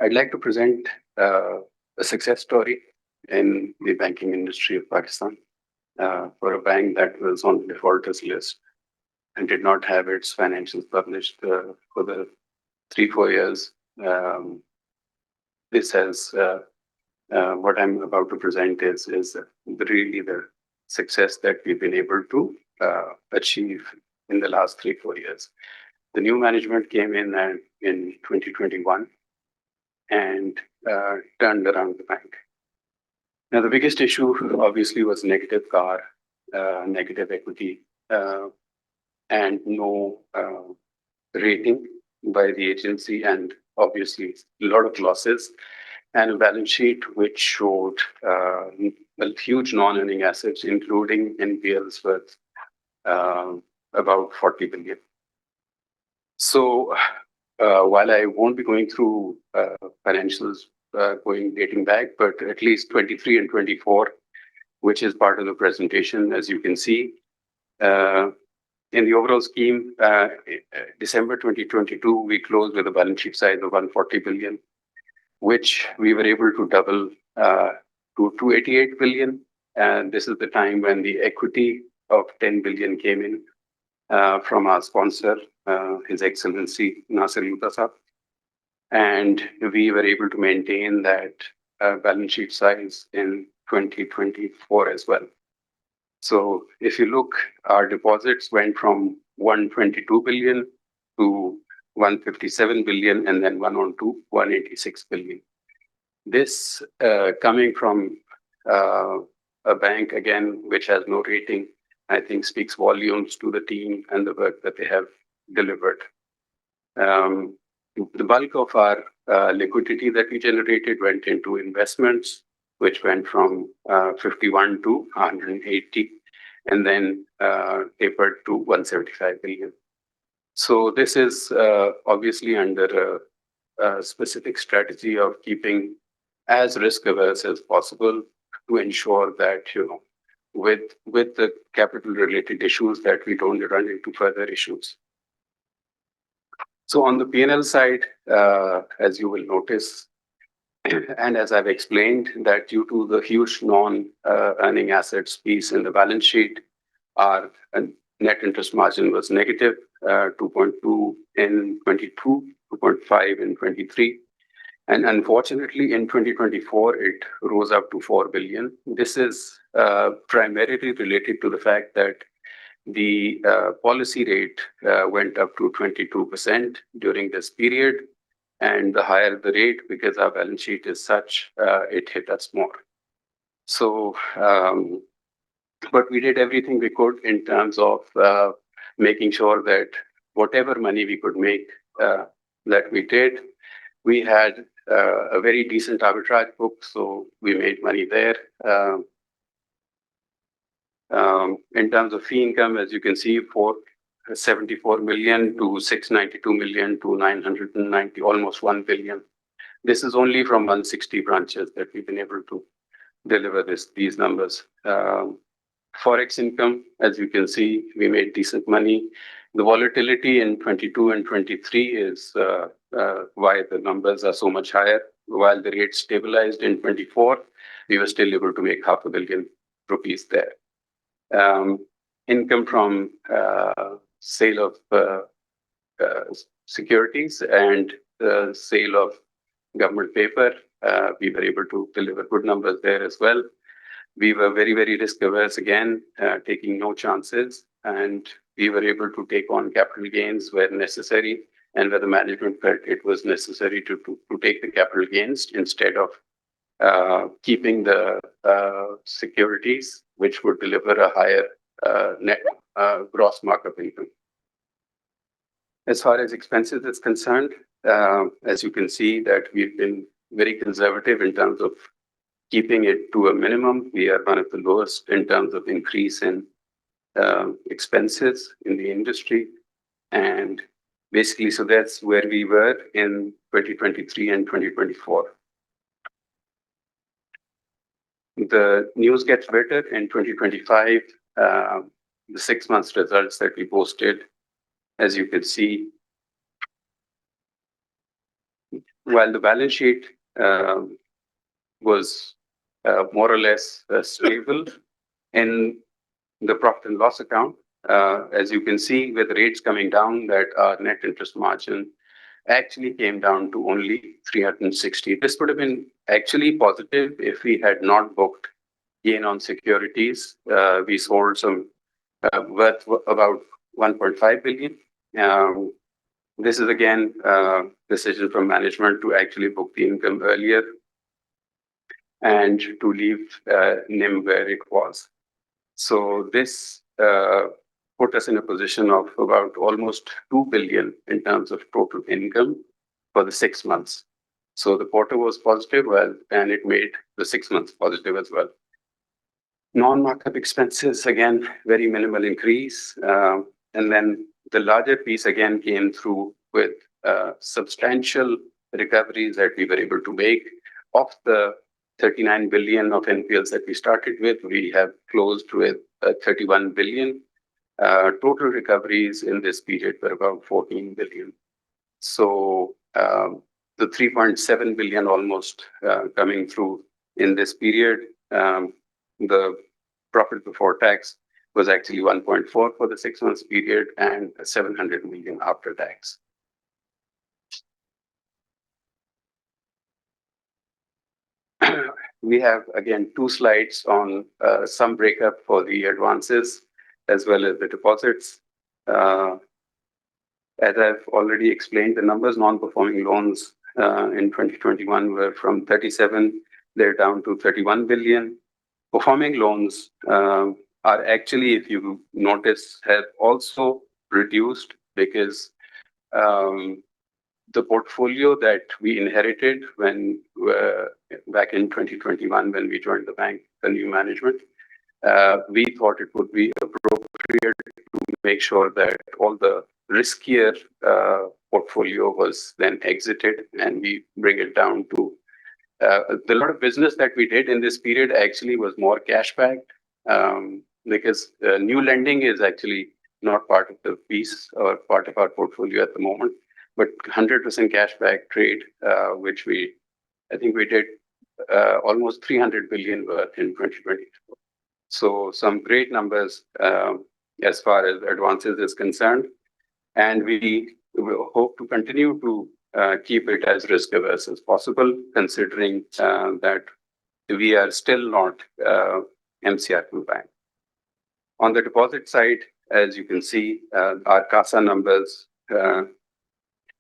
I'd like to present a success story in the banking industry of Pakistan for a bank that was on the defaulters list and did not have its financials published for the 3-4 years. This has what I'm about to present is really the success that we've been able to achieve in the last 3-4 years. The new management came in 2021 and turned around the bank. Now, the biggest issue obviously was negative CAR, negative equity, and no rating by the agency, and obviously a lot of losses, and a balance sheet which showed huge non-earning assets, including NPLs worth about 40 billion. So while I won't be going through financials dating back, but at least 23 and 24, which is part of the presentation, as you can see. In the overall scheme, December 2022, we closed with a balance sheet size of 140 billion, which we were able to double to 288 billion. And this is the time when the equity of 10 billion came in from our sponsor, His Excellency Nasir Mutasab. And we were able to maintain that balance sheet size in 2024 as well. So if you look, our deposits went from 122 billion to 157 billion, and then went on to 186 billion. This coming from a bank, again, which has no rating, I think speaks volumes to the team and the work that they have delivered. The bulk of our liquidity that we generated went into investments, which went from 51 to 180, and then tapered to 175 billion. So this is obviously under a specific strategy of keeping as risk averse as possible to ensure that, with the capital related issues, that we don't run into further issues. So on the P&L side, as you will notice, and as I've explained, that due to the huge non-earning assets piece in the balance sheet, our net interest margin was negative, 2.2 in 22, 2.5 in 23. And unfortunately, in 2024, it rose up to 4 billion. This is primarily related to the fact that the policy rate went up to 22% during this period. And the higher the rate, because our balance sheet is such, it hit us more. So, but we did everything we could in terms of making sure that whatever money we could make, that we did. We had a very decent arbitrage book, so we made money there. In terms of fee income, as you can see, 74 million to 692 million to 990, almost 1 billion. This is only from 160 branches that we've been able to deliver these numbers. Forex income, as you can see, we made decent money. The volatility in 22 and 23 is why the numbers are so much higher. While the rate stabilized in 24, we were still able to make ₹500 million there. Income from sale of securities and sale of government paper, we were able to deliver good numbers there as well. We were very, very risk averse again, taking no chances, and we were able to take on capital gains where necessary, and where the management felt it was necessary to take the capital gains instead of keeping the securities, which would deliver a higher net gross markup income. As far as expenses is concerned, as you can see, that we've been very conservative in terms of keeping it to a minimum. We are one of the lowest in terms of increase in expenses in the industry. And basically, so that's where we were in 2023 and 2024. The news gets better in 2025. The 6 months results that we posted, as you can see, while the balance sheet was more or less stable in the profit and loss account, as you can see, with rates coming down, that our net interest margin actually came down to only 360. This would have been actually positive if we had not booked gain on securities. We sold some worth about 1.5 billion. This is again a decision from management to actually book the income earlier and to leave NIM where it was. So this put us in a position of about almost 2 billion in terms of total income for the 6 months. So the quarter was positive, well, and it made the 6 months positive as well. Non-markup expenses, again, very minimal increase. And then the larger piece again came through with substantial recoveries that we were able to make. Of the 39 billion of NPLs that we started with, we have closed with 31 billion. Total recoveries in this period were about 14 billion. So the 3.7 billion almost coming through in this period. The profit before tax was actually 1.4 for the 6 months period and 700 million after tax. We have again 2 slides on some breakup for the advances as well as the deposits. As I've already explained, the numbers non-performing loans in 2021 were from 37, they're down to 31 billion. Performing loans are actually, if you notice, have also reduced because the portfolio that we inherited when back in 2021 when we joined the bank, the new management, we thought it would be appropriate to make sure that all the riskier portfolio was then exited and we bring it down to the lot of business that we did in this period actually was more cash backed because new lending is actually not part of the piece or part of our portfolio at the moment, but 100% cash back trade, which I think we did almost 300 billion worth in 2022. So some great numbers as far as advances is concerned, and we will hope to continue to keep it as risk averse as possible, considering that we are still not MCR compliant. On the deposit side, as you can see, our CASA numbers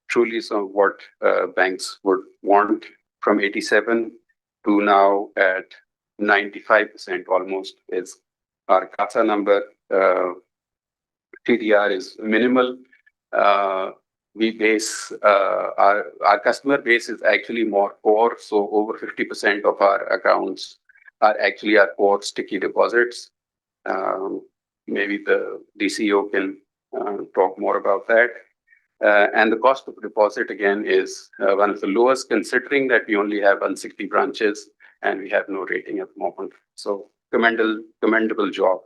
truly some what banks would want, from 87 to now at 95% almost is our CASA number. TDR is minimal. We base our customer base is actually more core, so over 50% of our accounts are actually our core sticky deposits. Maybe the DCO can talk more about that. And the cost of deposit again is one of the lowest, considering that we only have 160 branches and we have no rating at the moment. So commendable job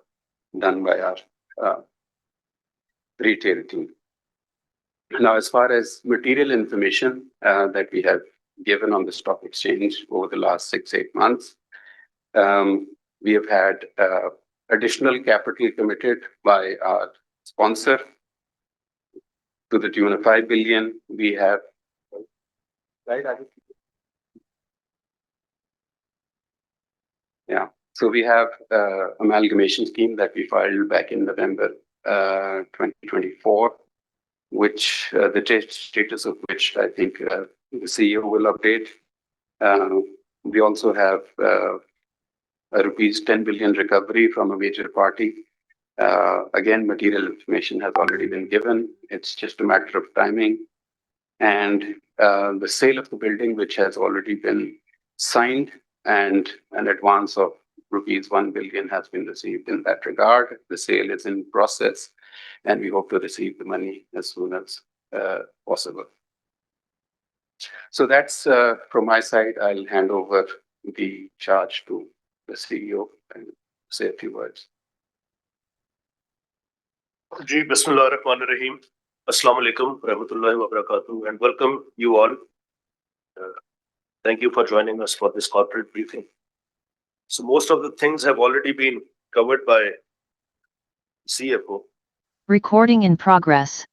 done by our retail team. Now, as far as material information that we have given on the stock exchange over the last 6-8 months, we have had additional capital committed by our sponsor to the tune of 5 billion. We have, right? Yeah. So we have amalgamation scheme that we filed back in November 2024, which the status of which I think the CEO will update. We also have a rupees 10 billion recovery from a major party. Again, material information has already been given. It's just a matter of timing. And the sale of the building, which has already been signed, and an advance of rupees 1 billion has been received in that regard. The sale is in process, and we hope to receive the money as soon as possible. So that's from my side. I'll hand over the charge to the CEO and say a few words. Ji, Bismillah ar-Rahman ar-Rahim. Assalamu alaikum wa rahmatullahi wa barakatuh, and welcome you all Thank you for joining us for this corporate briefing. So most of the things have already been covered by CFO. Recording in progress.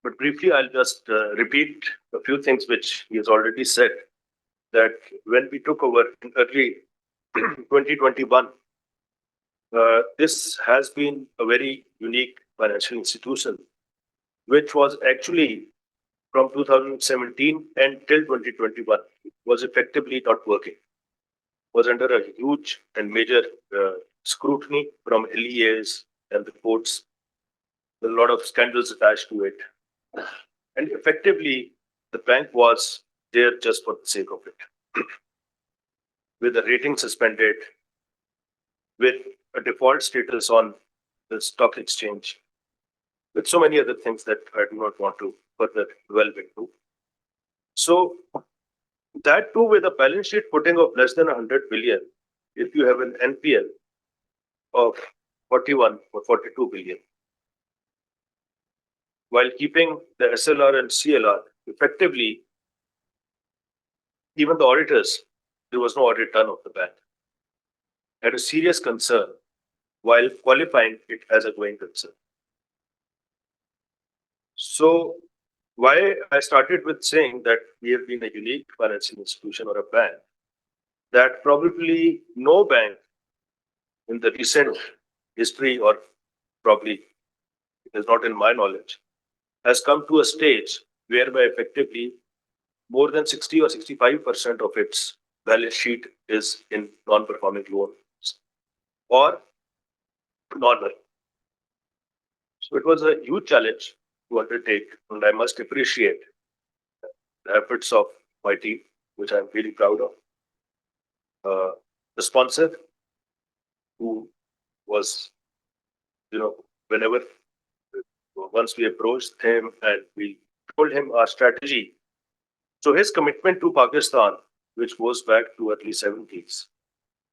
But briefly, I'll just repeat a few things which he has already said. That when we took over in early 2021, this has been a very unique financial institution, which was actually from 2017 until 2021 was effectively not working, was under a huge and major scrutiny from LEAs and the courts. A lot of scandals attached to it. And effectively, the bank was there just for the sake of it. With the rating suspended, with a default status on the stock exchange, with so many other things that I do not want to further delve into. So that too with a balance sheet footing of less than 100 billion, if you have an NPL of 41 or 42 billion, while keeping the SLR and CLR effectively, even the auditors, there was no audit done of the bank, had a serious concern while qualifying it as a going concern. So why I started with saying that we have been a unique financial institution or a bank, that probably no bank in the recent history, or probably it is not in my knowledge, has come to a stage whereby effectively more than 60 or 65% of its balance sheet is in non-performing loans or normal. So it was a huge challenge to undertake, and I must appreciate the efforts of my team, which I'm really proud of. The sponsor, who was, whenever once we approached him and we told him our strategy. So his commitment to Pakistan, which goes back to early 70s,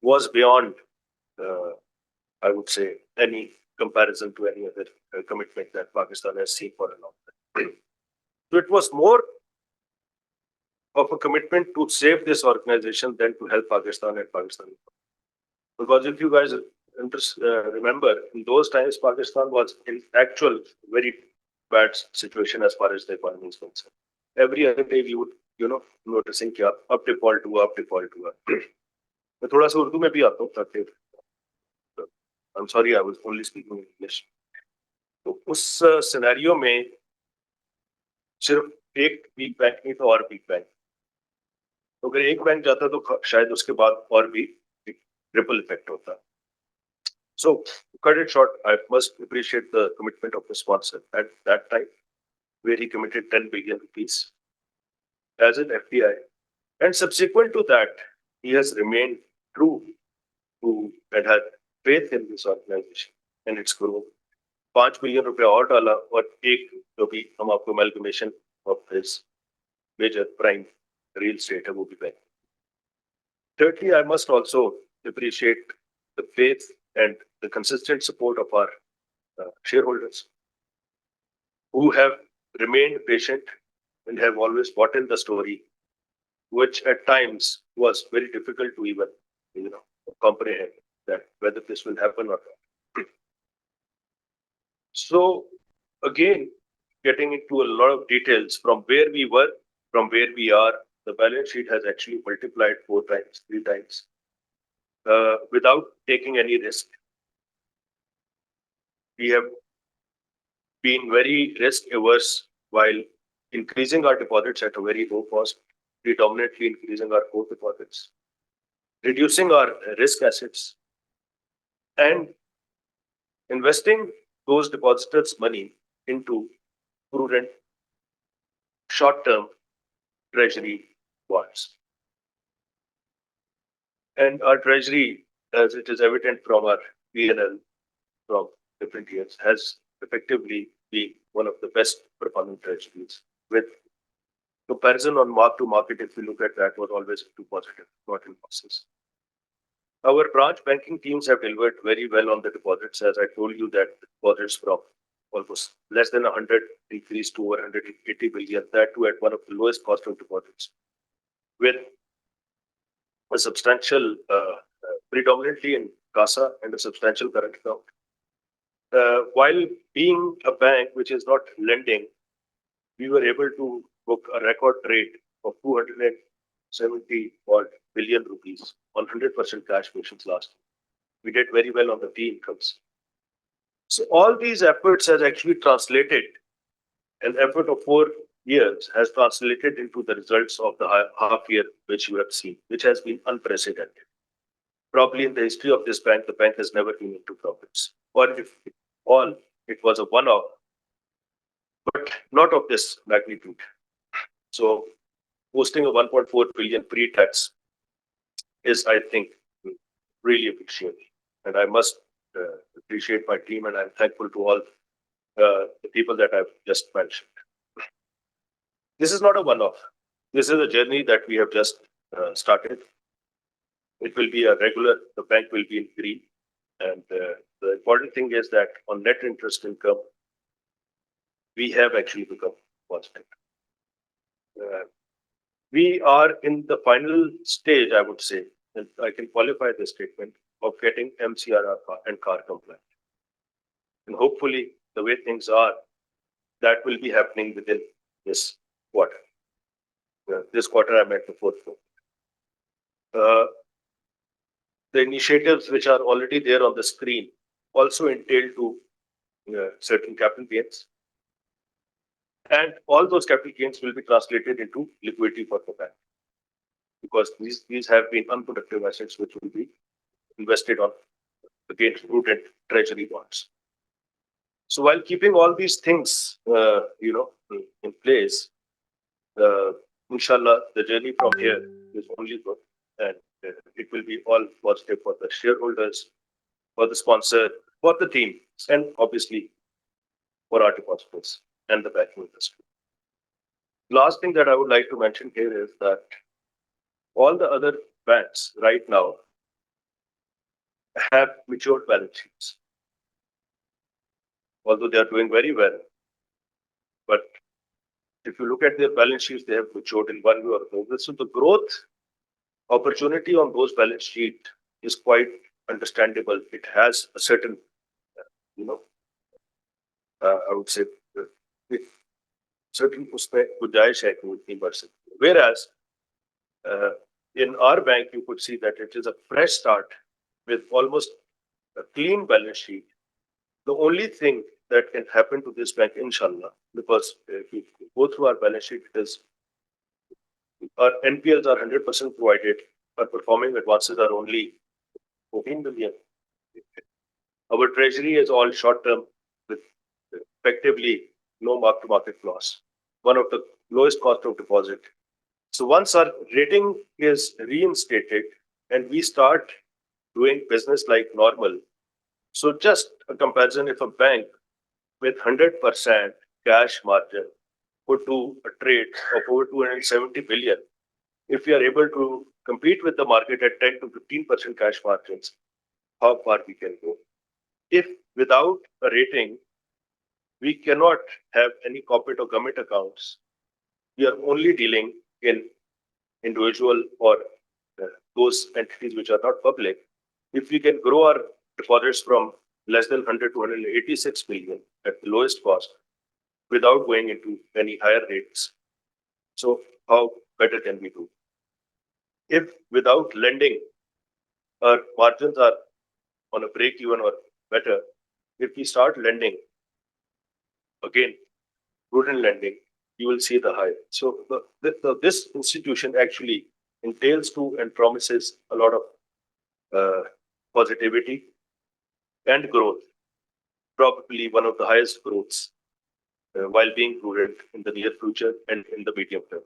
was beyond, I would say, any comparison to any other commitment that Pakistan has seen for a long time. So it was more of a commitment to save this organization than to help Pakistan and Pakistan. Because if you guys remember, in those times, Pakistan was in actual very bad situation as far as the economy is concerned. Every other day we would, noticing कि अब default हुआ, अब default हुआ. मैं थोड़ा सा उर्दू में भी आता हूँ ताकि I'm sorry, I was only speaking English. तो उस सिनेरियो में सिर्फ एक वीक बैंक नहीं था और वीक बैंक. तो अगर एक बैंक जाता तो शायद उसके बाद और भी रिपल इफेक्ट होता. So, to cut it short, I must appreciate the commitment of the sponsor at that time, where he committed 10 billion rupees as an FDI. And subsequent to that, he has remained true to and had faith in this organization and its growth. 5 billion रुपया और डाला और एक जो भी हम आपको amalgamation of his major prime real estate है वो भी bank. Thirdly, I must also appreciate the faith and the consistent support of our shareholders, who have remained patient and have always bought in the story, which at times was very difficult to even, comprehend that whether this will happen or not. So again, getting into a lot of details from where we were, from where we are, the balance sheet has actually multiplied 4 times, 3 times, without taking any risk. We have been very risk averse while increasing our deposits at a very low cost, predominantly increasing our core deposits, reducing our risk assets, and investing those depositors' money into prudent short-term treasury bonds. And our treasury, as it is evident from our P&L from different years, has effectively been one of the best performing treasuries. With comparison on mark to market, if you look at that, was always too positive, not in losses. Our branch banking teams have delivered very well on the deposits. As I told you, that deposits from almost less than 100 increased to over 180 billion, that too at one of the lowest cost of deposits. with a substantial, predominantly in CASA and a substantial current account. While being a bank which is not lending, we were able to book a record trade of 270 odd billion rupees on 100% cash patients last year. We did very well on the fee incomes. So all these efforts has actually translated, an effort of 4 years has translated into the results of the half year which you have seen, which has been unprecedented. Probably in the history of this bank, the bank has never been into profits. Or if all, it was a one-off, but not of this magnitude. So posting a 1.4 billion pre-tax is, I think, really appreciated. And I must appreciate my team, and I'm thankful to all the people that I've just mentioned. This is not a one-off. This is a journey that we have just started. It will be a regular, the bank will be in green. And the important thing is that on net interest income, we have actually become positive. We are in the final stage, I would say, and I can qualify this statement, of getting MCRR and CAR compliant. And hopefully, the way things are, that will be happening within this quarter. This quarter, I meant the fourth quarter. The initiatives which are already there on the screen also entail to certain capital gains. And all those capital gains will be translated into liquidity for the bank, because these have been unproductive assets which will be invested on against prudent treasury bonds. So while keeping all these things, in place, inshallah, the journey from here is only good, and it will be all positive for the shareholders, for the sponsor, for the team, and obviously for our depositors and the banking industry. Last thing that I would like to mention here is that all the other banks right now have matured balance sheets, although they are doing very well. But if you look at their balance sheets, they have matured in one way or another. So the growth opportunity on those balance sheet is quite understandable. It has a certain, I would say, certain गुंजाइश है कि उतनी बढ़ सकती है. Whereas in our bank, you could see that it is a fresh start with almost a clean balance sheet. The only thing that can happen to this bank, inshallah, because if you go through our balance sheet, is our NPLs are 100% provided, our performing advances are only 14 billion. Our treasury is all short term with effectively no mark-to-market loss, one of the lowest cost of deposit. So once our rating is reinstated and we start doing business like normal, so just a comparison, if a bank with 100% cash margin could do a trade of over 270 billion, if we are able to compete with the market at 10 to 15% cash margins, how far we can go. If without a rating, we cannot have any corporate or government accounts, we are only dealing in individual or those entities which are not public. If we can grow our deposits from less than 100 to 186 billion at the lowest cost without going into any higher rates, so how better can we do? If without lending, our margins are on a break even or better, if we start lending, again, prudent lending, you will see the high. So this institution actually entails to and promises a lot of positivity and growth, probably one of the highest growths while being prudent in the near future and in the medium term.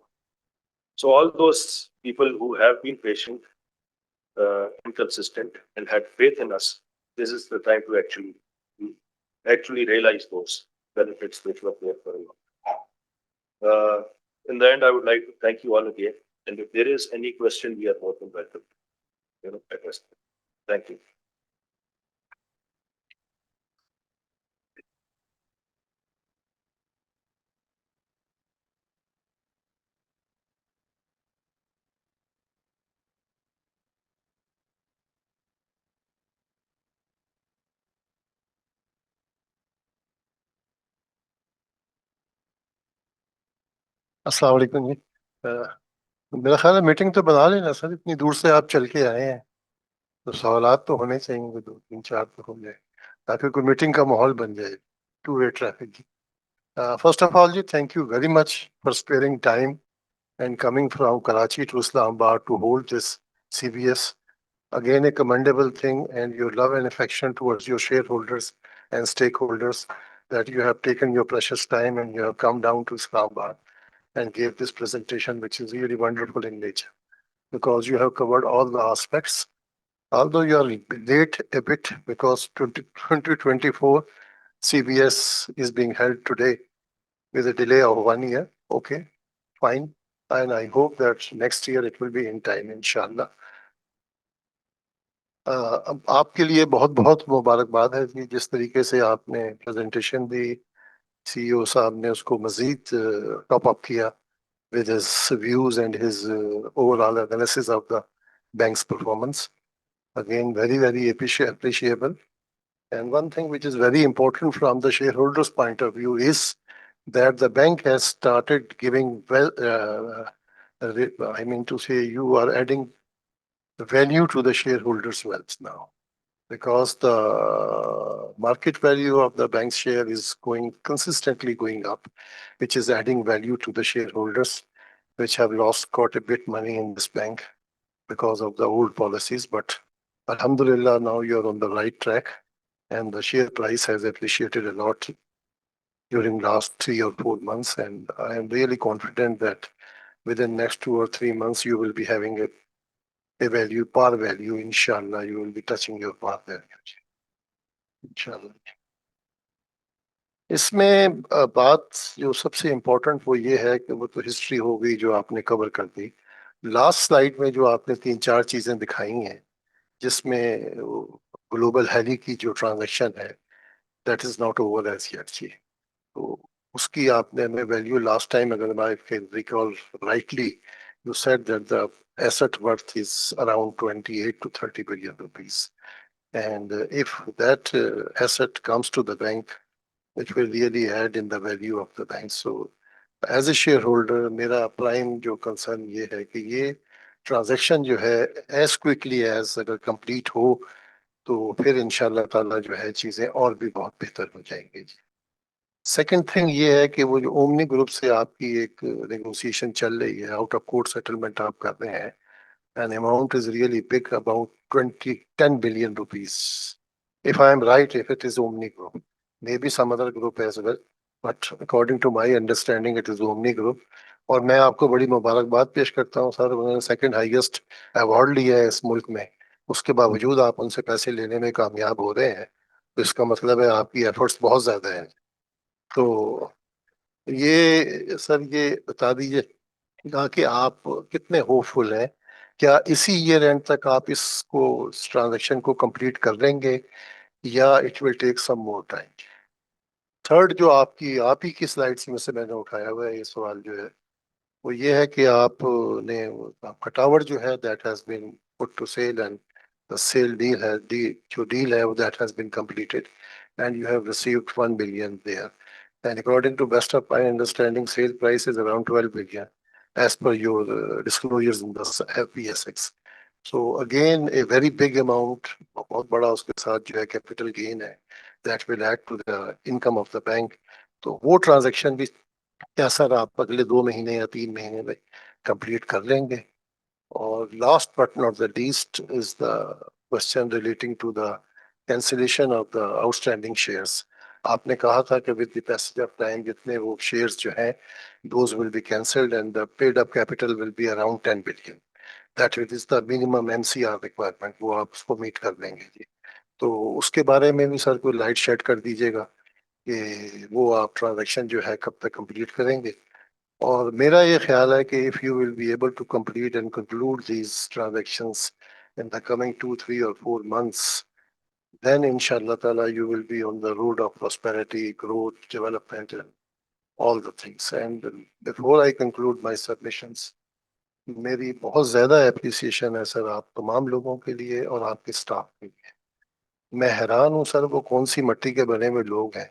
So all those people who have been patient and consistent and had faith in us, this is the time to actually realize those benefits which were there for a long. In the end, I would like to thank you all again. And if there is any question, we are more than welcome to address them. Thank you. अस्सलाम वालेकुम जी। मेरा ख्याल है meeting तो बना लेना sir, इतनी दूर से आप चल के आए हैं तो सवालात तो होने चाहिए, दो तीन चार तो हो जाए ताकि कोई मीटिंग का माहौल बन जाए। Two way traffic ji. First of all ji, thank you very much for sparing time and coming from Karachi to Islamabad to hold this CBS. Again, a commendable thing, and your love and affection towards your shareholders and stakeholders, that you have taken your precious time and you have come down to Islamabad and gave this presentation, which is really wonderful in nature, because you have covered all the aspects. Although you are late a bit because 2024 CBS is being held today with a delay of 1 year. Okay, fine. And I hope that next year it will be in time, inshallah. अब आपके लिए बहुत बहुत मुबारकबाद है कि जिस तरीके से आपने प्रेजेंटेशन दी, सीईओ साहब ने उसको मजीद टॉप अप किया with his views and his overall analysis of the bank's performance. Again, very, very appreciable. And one thing which is very important from the shareholders' point of view is that the bank has started giving I mean to say, you are adding value to the shareholders' wealth now, because the market value of the bank's share is consistently going up, which is adding value to the shareholders, which have lost quite a bit money in this bank because of the old policies. But Alhamdulillah, now you're on the right track, and the share price has appreciated a lot during last 3 or 4 months. And I am really confident that within next 2 or 3 months, you will be having a value, par value, inshallah, you will be touching your par value, inshallah. इसमें बात जो सबसे important वो ये है कि वो तो हिस्ट्री हो गई जो आपने कवर कर दी। लास्ट स्लाइड में जो आपने तीन चार चीजें दिखाई हैं, जिसमें ग्लोबल हैली की जो ट्रांजैक्शन है, that is not over as yet जी। तो उसकी आपने हमें वैल्यू लास्ट टाइम, अगर I can recall rightly, you said that the asset worth is around 28 to 30 billion rupees. And if that asset comes to the bank, which will really add in the value of the bank. So as a shareholder, मेरा prime जो concern ये है कि ये transaction जो है as quickly as अगर complete हो तो फिर इंशाल्लाह ताला जो है चीजें और भी बहुत बेहतर हो जाएंगी जी। सेकंड थिंग ये है कि वो जो ओमनी ग्रुप से आपकी एक नेगोशिएशन चल रही है, आउट ऑफ कोर्ट सेटलमेंट आप कर रहे हैं, an amount is really big, about 10 billion rupees. If I am right, if it is Omni Group, maybe some other group as well, but according to my understanding, it is Omni Group. और मैं आपको बड़ी मुबारकबाद पेश करता हूँ sir, उन्होंने second highest award लिया है इस मुल्क में, उसके बावजूद आप उनसे पैसे लेने में कामयाब हो रहे हैं, तो इसका मतलब है आपकी एफर्ट्स बहुत ज्यादा हैं। तो ये सर ये बता दीजिए कि आप कितने होपफुल हैं, क्या इसी ईयर एंड तक आप इसको, इस ट्रांजैक्शन को कंप्लीट कर लेंगे या it will take some more time. Third जो आपकी आप ही की स्लाइड्स में से मैंने उठाया हुआ है ये सवाल जो है, वो ये है कि आपने आपका टावर जो है that has been put to sale, and the sale deal है, जो डील है वो that has been completed, and you have received 1 billion there, and according to best of my understanding, sale price is around 12 billion as per your disclosures in the FBSX. So again, a very big amount, बहुत बड़ा उसके साथ जो है capital gain है, that will add to the income of the bank. तो वो transaction भी क्या सर आप अगले 2 महीने या 3 महीने में कंप्लीट कर लेंगे। और last but not the least is the question relating to the cancellation of the outstanding shares. आपने कहा था कि with the passage of time जितने वो शेयर्स जो हैं those will be cancelled and the paid up capital will be around 10 billion, that is the minimum MCR requirement, वो आप उसको मीट कर लेंगे जी। तो उसके बारे में भी सर कोई लाइट शेड कर दीजिएगा कि वो आप ट्रांजैक्शन जो है कब तक कंप्लीट करेंगे। और मेरा ये ख्याल है कि if you will be able to complete and conclude these transactions in the coming 2, 3 or 4 months, then inshallah ta'ala you will be on the road of prosperity, growth, development, and all the things. And before I conclude my submissions, मेरी बहुत ज़्यादा appreciation है sir आप तमाम लोगों के लिए और आपके स्टाफ के लिए। मैं हैरान हूँ सर, वो कौन सी मट्टी के बने हुए लोग हैं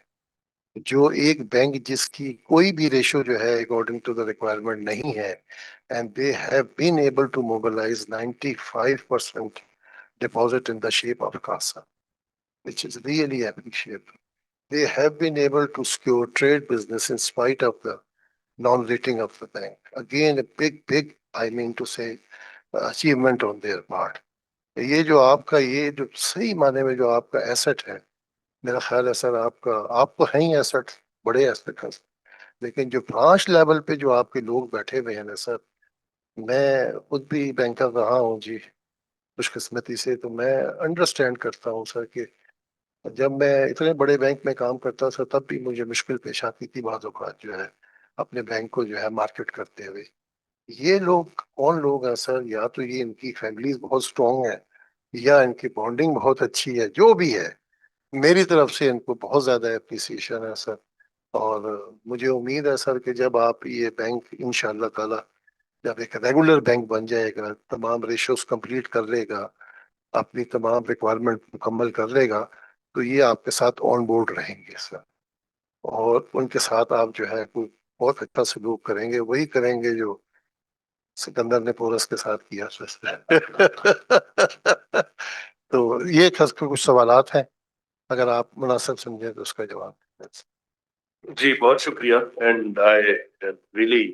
जो एक बैंक जिसकी कोई भी रेशो जो है अकॉर्डिंग टू द रिक्वायरमेंट नहीं है, and they have been able to mobilise 95% deposit in the shape of CASA, which is really appreciable. They have been able to secure trade business in spite of the non-rating of the bank. Again, a big, I mean to say, achievement on their part. ये जो आपका ये जो सही माने में जो आपका एसेट है, मेरा ख्याल है सर आपको है ही एसेट, बड़े एसेट है, लेकिन जो ब्रांच लेवल पे जो आपके लोग बैठे हुए हैं ना सर, मैं खुद भी बैंकर रहा हूँ जी खुशकिस्मती से, तो मैं अंडरस्टैंड करता हूँ सर कि जब मैं इतने बड़े बैंक में काम करता था तब भी मुझे मुश्किल पेश आती थी बाज़ औक़ात जो है अपने बैंक को जो है मार्केट करते हुए। ये लोग कौन लोग हैं सर? या तो ये इनकी फैमिलीज बहुत स्ट्रांग है, या इनकी बॉन्डिंग बहुत अच्छी है, जो भी है मेरी तरफ से इनको बहुत ज्यादा अप्रिसिएशन है सर। और मुझे उम्मीद है सर कि जब आप ये बैंक इंशाल्लाह ताला जब एक रेगुलर बैंक बन जाएगा, तमाम रेशोस कंप्लीट कर लेगा, अपनी तमाम रिक्वायरमेंट मुकम्मल कर लेगा, तो ये आपके साथ ऑन बोर्ड रहेंगे सर, और उनके साथ आप जो है कोई बहुत अच्छा सलूक करेंगे, वही करेंगे जो सिकंदर ने पोरस के साथ किया तो ये खस के कुछ सवालात हैं, अगर आप मुनासिब समझें तो उसका जवाब दें। जी बहुत शुक्रिया, and I really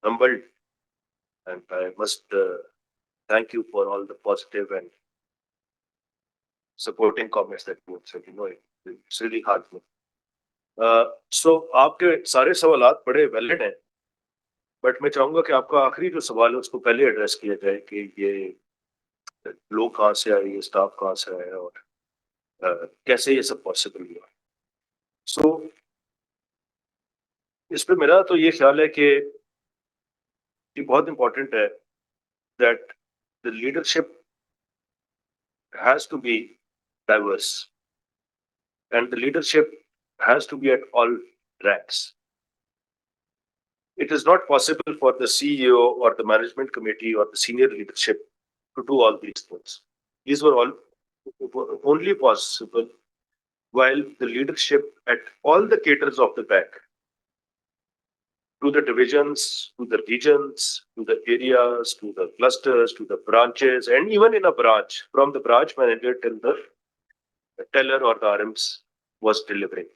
humbled, and I must thank you for all the positive and supporting comments that you said. You know, it's really hard. So आपके सारे सवालात बड़े वैलिड हैं, बट मैं चाहूंगा कि आपका आखिरी जो सवाल है उसको पहले एड्रेस किया जाए कि ये लोग कहाँ से आए, ये स्टाफ कहाँ से आया, और कैसे ये सब पॉसिबल हुआ। सो इस पे मेरा तो ये ख्याल है कि ये बहुत इंपॉर्टेंट है that the leadership has to be diverse, and the leadership has to be at all ranks. It is not possible for the CEO or the management committee or the senior leadership to do all these things. These were all only possible while the leadership at all the caters of the bank, to the divisions, to the regions, to the areas, to the clusters, to the branches, and even in a branch, from the branch manager till the teller or the RMs was delivering.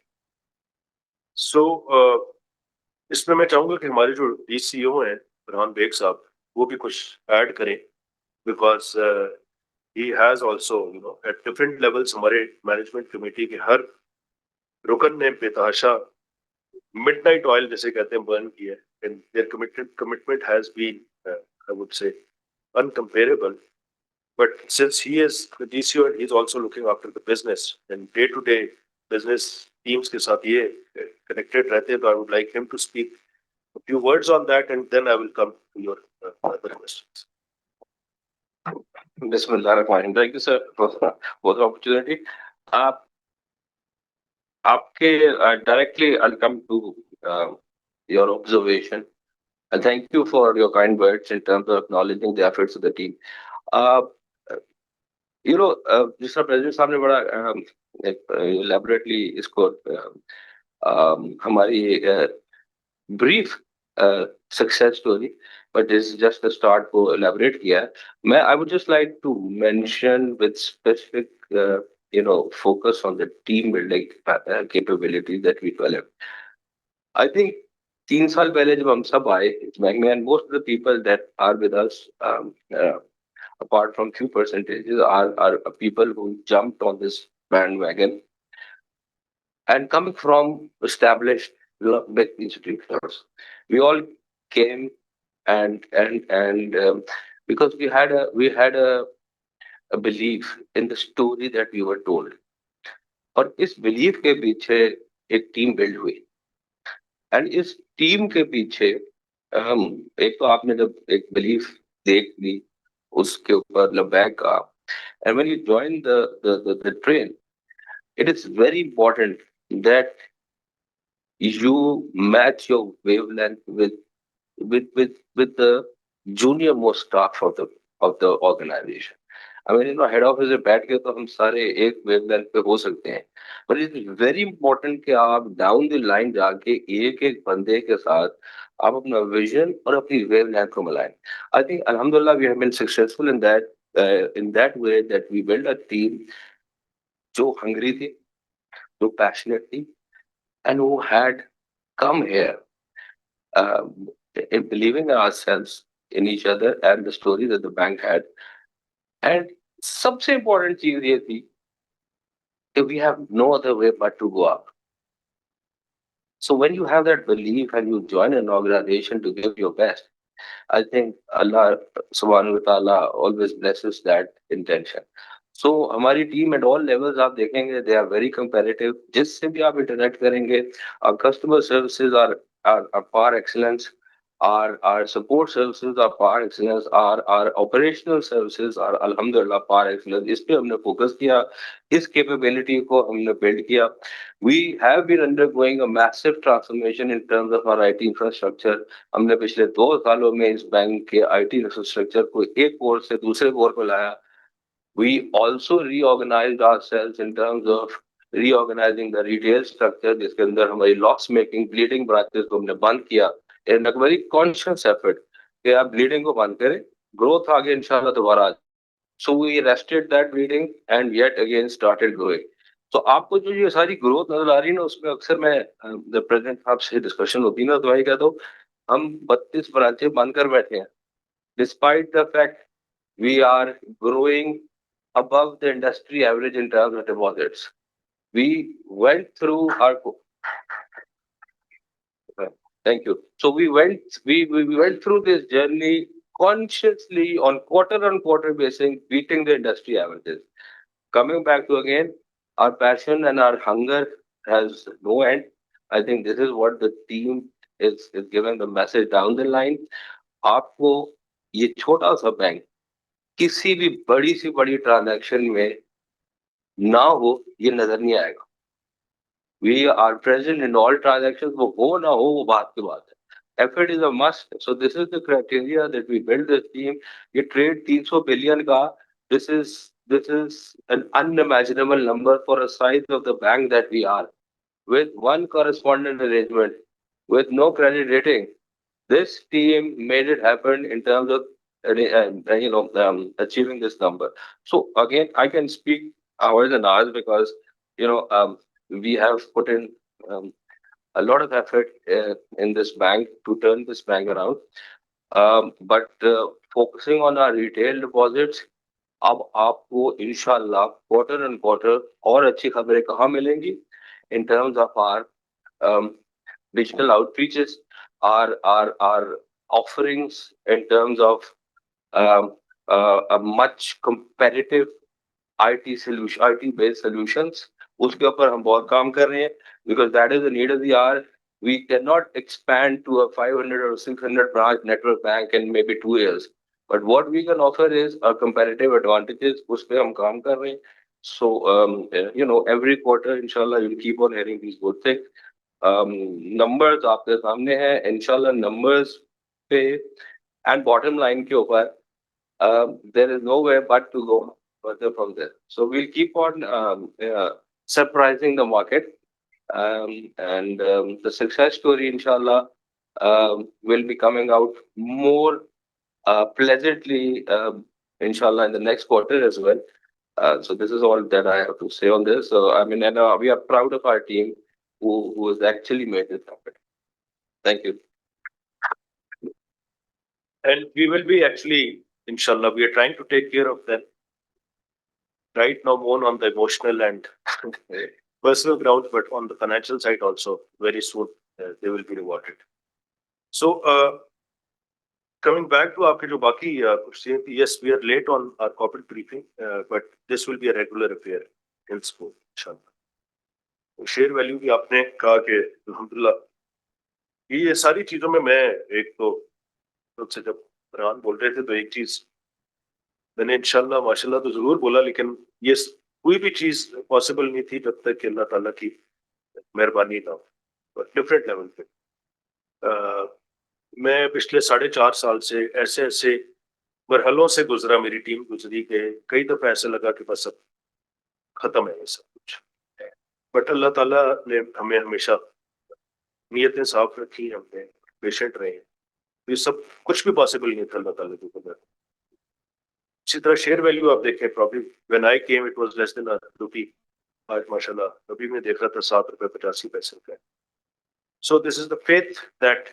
So, इसमें मैं चाहूंगा कि हमारे जो DCO हैं Farhan bag साहब, वो भी कुछ ऐड करें, because he has also at different levels हमारे मैनेजमेंट कमेटी के हर रुकन ने बेतहाशा मिडनाइट ऑयल जैसे कहते हैं बर्न किया, and their commitment has been I would say uncomparable. But since he is the DCO and he's also looking after the business and day-to-day business teams के साथ ये connected रहते हैं, तो I would like him to speak a few words on that, and then I will come to your other questions. Bismillahirrahmanirrahim. Thank you, sir, for the opportunity. आपके directly, I'll come to your observation, and thank you for your kind words in terms of acknowledging the efforts of the team. जिस तरह president साहब ने बड़ा elaborately इसको हमारी brief success story, but this is just the start को elaborate किया है। मैं I would just like to mention with specific focus on the team building capabilities that we developed. I think 3 साल पहले जब हम सब आए इस बैंक में, and most of the people that are with us, apart from few percentages, are people who jumped on this bandwagon and coming from established big institutions. We all came and because we had a belief in the story that we were told, और इस belief के पीछे एक team build हुई, and इस team के पीछे एक तो आपने जब एक belief देख ली उसके ऊपर लबैक का, and when you join the train, it is very important that you match your wavelength with the junior most staff of the organization. I mean, head office में बैठ के तो हम सारे एक वेवलेंथ पे हो सकते हैं, but it is very important कि आप डाउन द लाइन जाके एक एक बंदे के साथ आप अपना विजन और अपनी वेवलेंथ को मिलाएं. आई थिंक अल्हम्दुलिल्लाह we have been successful in that way that we build a team जो हंग्री थी, जो पैशनेट थी, and who had come here in believing in ourselves, in each other and the story that the bank had. And सबसे important चीज ये थी कि we have no other way but to go up. So when you have that belief and you join an organization to give your best, I think Allah subhanahu wa ta'ala always blesses that intention. So हमारी team at all levels आप देखेंगे they are very competitive. जिससे भी आप interact करेंगे, our customer services are par excellence. Our support services are par excellence. Our operational services are alhamdulillah par excellence. इस पे हमने focus किया, इस capability को हमने build किया. We have been undergoing a massive transformation in terms of our IT infrastructure. हमने पिछले 2 सालों में इस बैंक के IT इंफ्रास्ट्रक्चर को एक कोर से दूसरे कोर पर लाया. We also reorganized ourselves in terms of reorganizing the retail structure, जिसके अंदर हमारी loss making bleeding branches को हमने बंद किया. In a very conscious effort कि आप bleeding को बंद करें, growth आगे इंशाल्लाह दोबारा आ जाए. So we arrested that bleeding and yet again started growing. तो आपको जो ये सारी ग्रोथ नजर आ रही है ना, उसमें अक्सर मैं जब प्रेसिडेंट आपसे डिस्कशन होती है ना, तो वही कहता हूँ हम 32 ब्रांचें बंद कर बैठे हैं. Despite the fact we are growing above the industry average in terms of deposits. We went through our thank you. So we went through this journey consciously on quarter basis, beating the industry averages. Coming back to again, our passion and our hunger has no end. I think this is what the team is giving the message down the line. आपको ये छोटा सा bank किसी भी बड़ी सी बड़ी transaction में ना हो ये नजर नहीं आएगा. We are present in all transactions. वो हो ना हो वो बात की बात है. Effort is a must. So this is the criteria that we build this team. ये trade 300 billion का, this is an unimaginable number for a size of the bank that we are, with one correspondent arrangement, with no credit rating. This team made it happen in terms of achieving this number. So again, I can speak hours and hours because we have put in a lot of effort in this bank to turn this bank around. But focusing on our retail deposits, अब आपको इंशाल्लाह quarter and quarter और अच्छी खबरें कहाँ मिलेंगी in terms of our digital outreaches, our offerings in terms of a much competitive IT solution, IT based solutions. उसके ऊपर हम बहुत काम कर रहे हैं because that is the need of the hour. We cannot expand to a 500 or 600 branch network bank in maybe 2 years. But what we can offer is a competitive advantages. उस पे हम काम कर रहे हैं. So every quarter inshallah you'll keep on hearing these good things. Numbers आपके सामने हैं. Inshallah numbers पे and bottom line के ऊपर there is nowhere but to go further from there. So we'll keep on surprising the market, and the success story, inshallah, will be coming out more pleasantly, inshallah, in the next quarter as well. So this is all that I have to say on this. So I mean, and we are proud of our team who has actually made this happen. Thank you. And we will be actually, inshallah, we are trying to take care of them right now, more on the emotional and personal ground, but on the financial side also, very soon they will be rewarded. So coming back to आपके जो बाकी question थी, yes, we are late on our corporate briefing, but this will be a regular affair in school, inshallah. Share value भी आपने कहा कि अल्हम्दुलिल्लाह ये सारी चीजों में मैं एक तो से जब फरहान बोल रहे थे तो एक चीज मैंने इंशाल्लाह माशाल्लाह तो जरूर बोला, लेकिन ये कोई भी चीज पॉसिबल नहीं थी जब तक कि अल्लाह ताला की मेहरबानी ना हो. डिफरेंट लेवल पे मैं पिछले 4.5 साल से ऐसे मरहलों से गुजरा, मेरी टीम गुजरी के कई दफा ऐसा लगा कि बस अब खत्म है ये सब कुछ, बट अल्लाह ताला ने हमें हमेशा नीयतें साफ रखी, हमने पेशेंट रहे, ये सब कुछ भी पॉसिबल नहीं था अल्लाह ताला की वजह से। इसी तरह शेयर वैल्यू आप देखें, problem when I came it was less than a rupee, आज माशाल्लाह अभी मैं देख रहा था 7 रुपए 85 पैसे का। So this is the faith that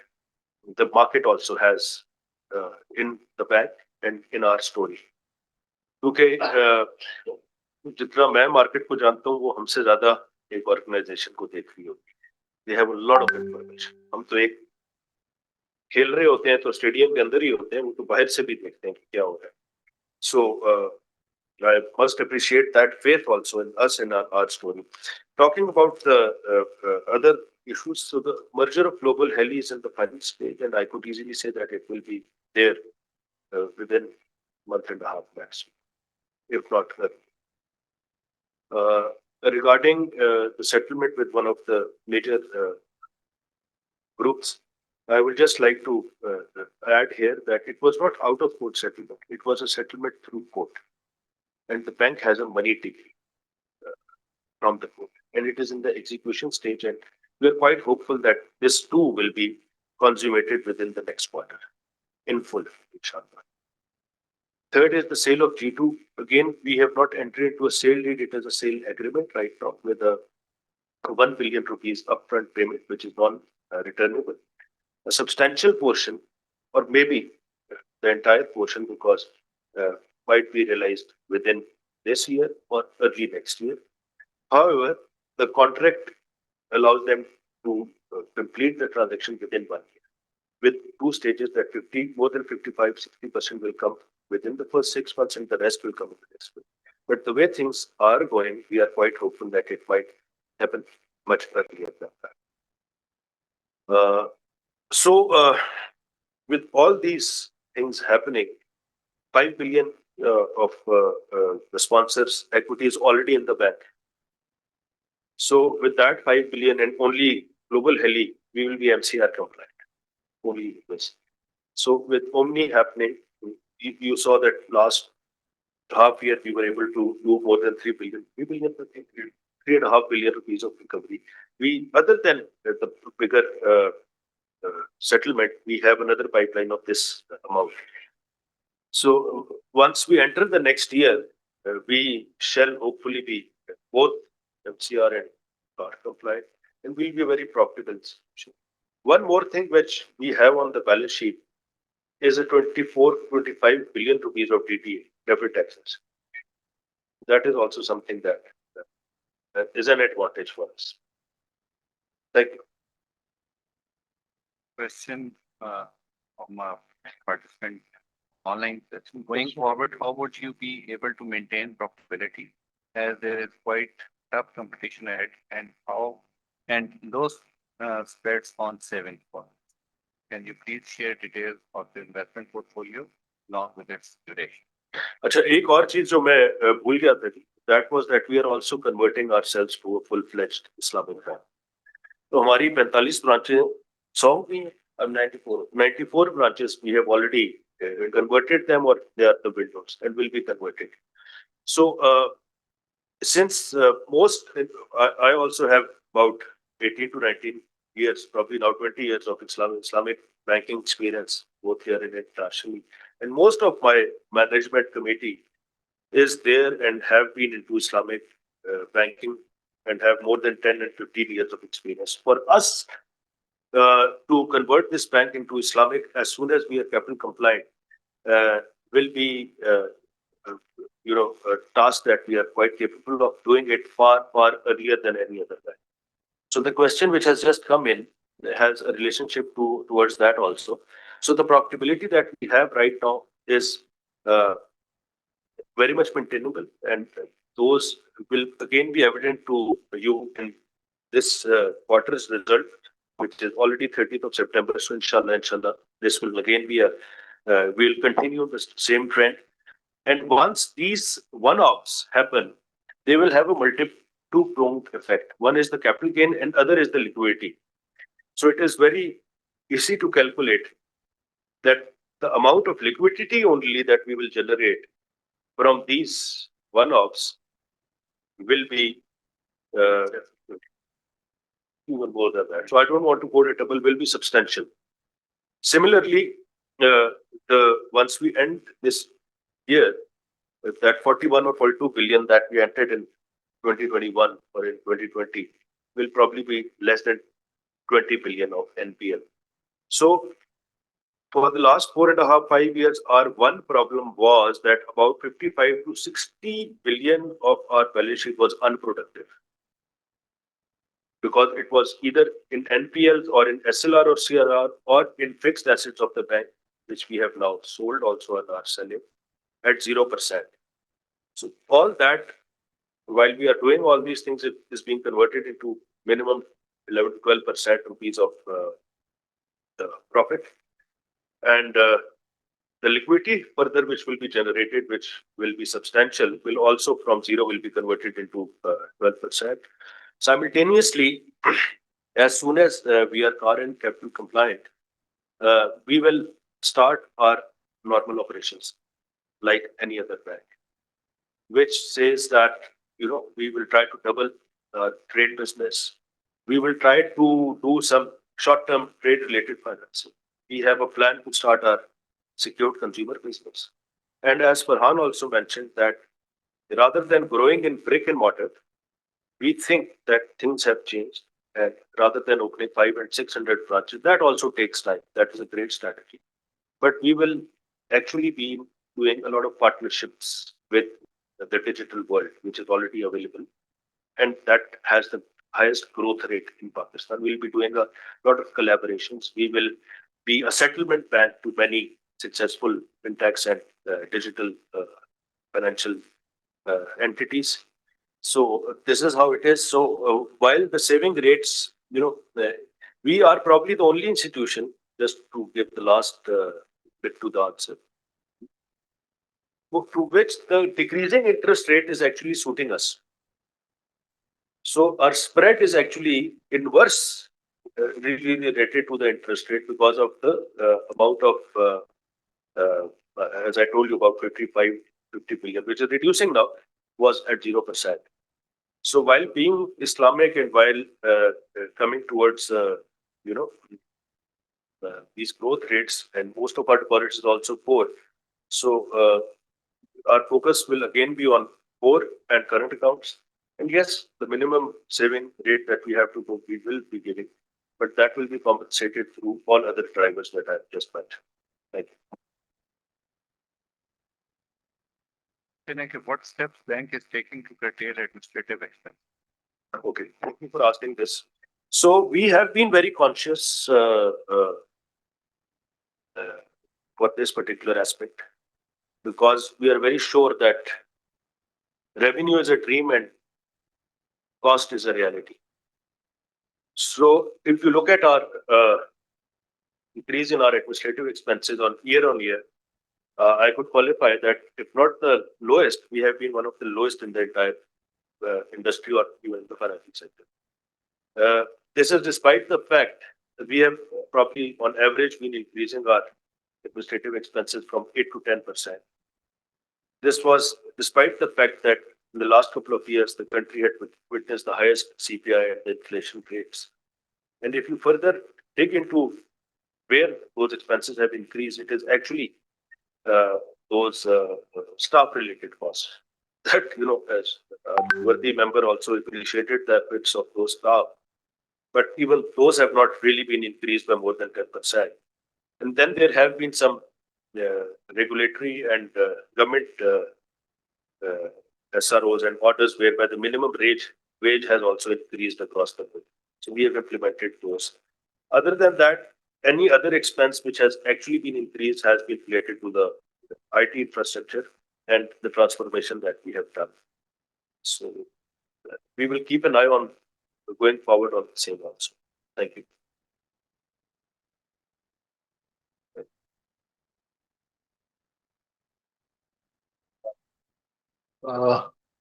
the market also has in the bank and in our story, क्योंकि जितना मैं मार्केट को जानता हूँ वो हमसे ज्यादा एक ऑर्गेनाइजेशन को देख रही होगी। They have a lot of information. हम तो एक खेल रहे होते हैं तो स्टेडियम के अंदर ही होते हैं, वो तो बाहर से भी देखते हैं कि क्या हो रहा है। सो I must appreciate that faith also in us in our story. Talking about the other issues, so the merger of Global Heli is in the final stage, and I could easily say that it will be there within a month and a half maximum, if not early. Regarding the settlement with one of the major groups, I would just like to add here that it was not out of court settlement, it was a settlement through court. And the bank has a money degree from the court, and it is in the execution stage, and we are quite hopeful that this too will be consummated within the next quarter in full, inshallah. Third is the sale of G2. Again, we have not entered into a sale deed, it is a sale agreement right now with a 1 billion rupees upfront payment, which is non-returnable. A substantial portion, or maybe the entire portion, because might be realized within this year or early next year. However, the contract allows them to complete the transaction within 1 year, with two stages that more than 55-60% will come within the first 6 months and the rest will come in the next year. But the way things are going, we are quite hopeful that it might happen much earlier than that. With all these things happening, 5 billion of the sponsors' equity is already in the bank. So with that 5 billion and only Global Heli, we will be MCR compliant. Only this. So with Omni happening, you saw that last half year we were able to do more than 3 billion, 3.5 billion rupees of recovery. We, other than the bigger settlement, we have another pipeline of this amount. So once we enter the next year, we shall hopefully be both MCR and CAR compliant, and we'll be a very profitable institution. One more thing which we have on the balance sheet is a 24-25 billion rupees of DTA, deferred taxes. That is also something that is an advantage for us. Thank you. Question from a participant online session. Going forward, how would you be able to maintain profitability as there is quite tough competition ahead, and how and those spreads on savings bonds? Can you please share details of the investment portfolio along with its duration? अच्छा, एक और चीज जो मैं भूल गया था, that was that we are also converting ourselves to a full-fledged Islamic bank. तो हमारी 45 ब्रांचें 100 भी हैं, अब 94 branches we have already converted them, or they are the windows and will be converted. So since I also have about 18 to 19 years, probably now 20 years of Islamic banking experience, both here and internationally. And most of my management committee is there and have been into Islamic banking and have more than 10 and 15 years of experience. For us to convert this bank into Islamic as soon as we are capital compliant will be a task that we are quite capable of doing it far earlier than any other bank. So the question which has just come in has a relationship towards that also. So the profitability that we have right now is very much maintainable, and those will again be evident to you in this quarter's result, which is already 30th of September. So inshallah, this will again be we'll continue the same trend. And once these one-offs happen, they will have a two-pronged effect. One is the capital gain and other is the liquidity. So it is very easy to calculate that the amount of liquidity only that we will generate from these one-offs will be even more than that. So I don't want to quote a double, will be substantial. Similarly, once we end this year, with that 41 or 42 billion that we entered in 2021 or in 2020 will probably be less than 20 billion of NPL. So for the last 4.5, 5 years, our one problem was that about 55 to 60 billion of our balance sheet was unproductive, because it was either in NPLs or in SLR or CRR or in fixed assets of the bank, which we have now sold also and are selling at 0%. So all that, while we are doing all these things, it is being converted into minimum 11 to 12% rupees of the profit. And the liquidity further, which will be generated, which will be substantial, will also from zero will be converted into 12%. Simultaneously, as soon as we are current capital compliant, we will start our normal operations like any other bank, which says that, we will try to double our trade business. We will try to do some short-term trade-related financing. We have a plan to start our secured consumer business. And as Farhan also mentioned, that rather than growing in brick and mortar, we think that things have changed. And rather than opening 500 and 600 branches, that also takes time. That is a great strategy. But we will actually be doing a lot of partnerships with the digital world, which is already available. And that has the highest growth rate in Pakistan. We'll be doing a lot of collaborations. We will be a settlement bank to many successful fintechs and digital financial entities. So this is how it is. So while the saving rates, we are probably the only institution, just to give the last bit to the answer, to which the decreasing interest rate is actually suiting us. So our spread is actually inverse related to the interest rate because of the amount of, as I told you, about 55, 50 billion, which is reducing now, was at 0%. So while being Islamic and while coming towards, these growth rates, and most of our deposits is also poor. So our focus will again be on core and current accounts. And yes, the minimum saving rate that we have to go, we will be giving, but that will be compensated through all other drivers that I've just mentioned. Thank you. What steps bank is taking to curtail administrative expense? Okay, thank you for asking this. So we have been very conscious for this particular aspect, because we are very sure that revenue is a dream and cost is a reality. So if you look at our increase in our administrative expenses on year, I could qualify that if not the lowest, we have been one of the lowest in the entire industry or even the financial sector. This is despite the fact that we have probably on average been increasing our administrative expenses from 8 to 10%. This was despite the fact that in the last couple of years, the country had witnessed the highest CPI and inflation rates. And if you further dig into where those expenses have increased, it is actually those staff-related costs. That, as a worthy member also appreciated the efforts of those staff. But even those have not really been increased by more than 10%. And then there have been some regulatory and government SROs and orders whereby the minimum wage has also increased across the board. So we have implemented those. Other than that, any other expense which has actually been increased has been related to the IT infrastructure and the transformation that we have done. So we will keep an eye on going forward on the same also. Thank you.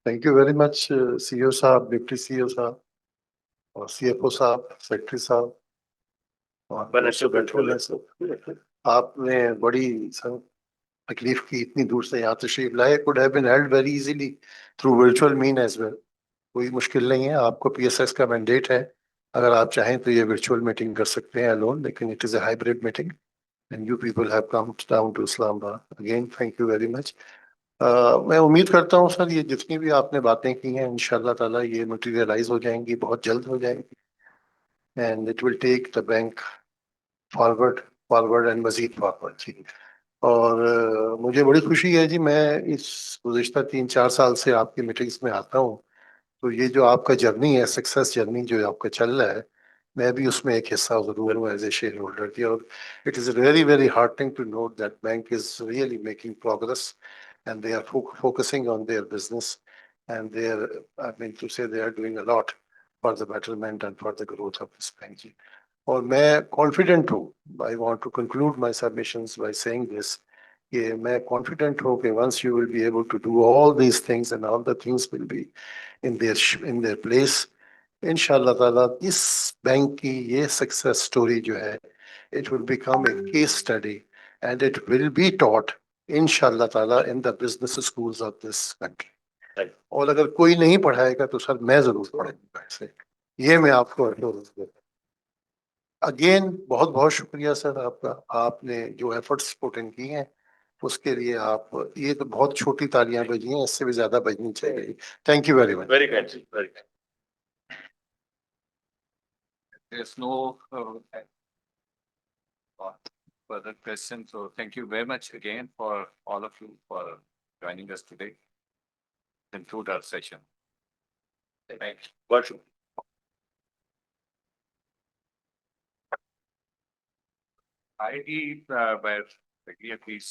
Thank you very much, CEO Saab, Deputy CEO Saab, और CFO साहब, secretary साहब, और Financial बैठे हुए controller. हैं सब। आपने बड़ी तकलीफ की इतनी दूर से यहाँ तशरीफ लाए, could have been held very easily through virtual mean as well. कोई मुश्किल नहीं है, आपको पीएसएस का मैंडेट है, अगर आप चाहें तो ये वर्चुअल मीटिंग कर सकते हैं अलोन, लेकिन it is a hybrid meeting and you people have come down to Islamabad. Again thank you very much. मैं उम्मीद करता हूँ सर, ये जितनी भी आपने बातें की हैं इंशाल्लाह ताला ये मटेरियलाइज हो जाएंगी, बहुत जल्द हो जाएंगी, and it will take the bank forward, forward and मजीद फॉरवर्ड जी। और मुझे बड़ी खुशी है जी, मैं इस गुज़िश्ता 3-4 साल से आपकी मीटिंग्स में आता हूँ, तो ये जो आपका जर्नी है, सक्सेस जर्नी जो आपका चल रहा है, मैं भी उसमें एक हिस्सा जरूर हूँ एज ए शेयर होल्डर की। और it is really very heartening to note that bank is really making progress and they are focusing on their business, and they are, I mean to say, they are doing a lot for the betterment and for the growth of this bank. और मैं confident हूँ, I want to conclude my submissions by saying this, कि मैं confident हूँ कि once you will be able to do all these things and all the things will be in their place, इंशाल्लाह ताला इस बैंक की ये सक्सेस स्टोरी जो है, it will become a case study and it will be taught इंशाल्लाह ताला in the business schools of this country. Right. और अगर कोई नहीं पढ़ाएगा तो सर मैं जरूर पढ़ाऊंगा ऐसे, ये मैं आपको assurance देता हूं। अगेन बहुत बहुत शुक्रिया सर आपका, आपने जो एफर्ट्स पुट इन की हैं उसके लिए आप, ये तो बहुत छोटी तालियां बजी हैं, इससे भी ज्यादा बजनी चाहिए। Thank you very much. Very kind, sir. Very kind. There's no further questions. So thank you very much again for all of you for joining us today. Conclude our session. Thank you. What should- ID where please.